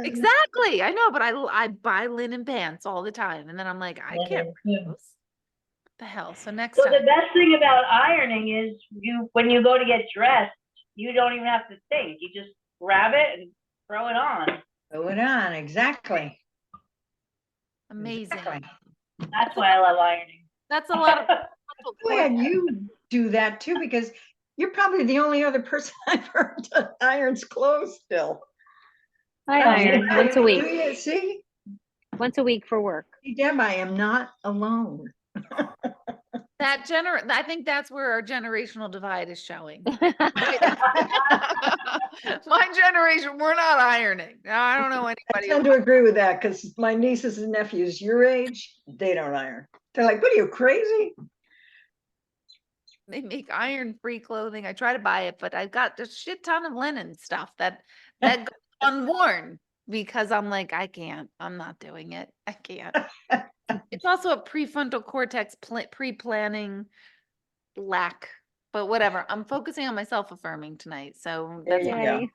Exactly. I know, but I buy linen pants all the time, and then I'm like, I can't wear those. What the hell? So next So time. the best thing about ironing is when you go to get dressed, you don't even have to think. You just grab it and throw it on. Throw it on, exactly. Amazing. Exactly. That's why I love ironing. That's a lot of Glad you do that too, because you're probably the only other person I've heard that irons clothes still. I Oh, iron yeah. once a Do week. you? See, Once a week for work. Deb, I am not alone. I think that's where our generational divide is showing. My generation, we're not ironing. I don't know I anybody. tend to agree with that because my nieces and nephews your age, they don't iron. They're like, what are you, crazy? They make iron-free clothing. I try to buy it, but I've got a shit ton of linen stuff that goes unworn because I'm like, I can't. I'm not doing it. I can't. It's also a prefrontal cortex pre-planning lack, but whatever. I'm focusing on my self-affirming tonight, so There that's you Yay.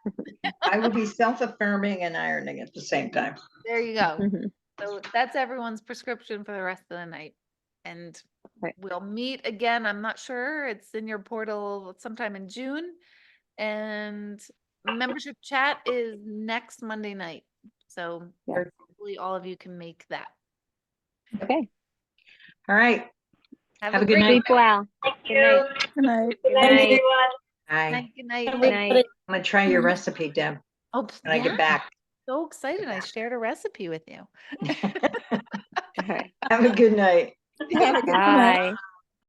go. I will be self-affirming and ironing at the same time. there you go. Mhm. So that's everyone's prescription for the rest of the night. And Right. we'll meet again. I'm not sure. It's in your portal sometime in June. And membership chat is next Monday night. So Yes. hopefully all of you can make that. Okay. All right. Have Have a a good great night. Sleep well. Thank Good you. night. Good night. Good Good night, night. everyone. Bye. night. Good night. Good night. I'm gonna try your recipe, Deb, Oh, when I yeah. get back. So excited. I shared a recipe with you. Okay. Have a good night. Have a good night. Bye.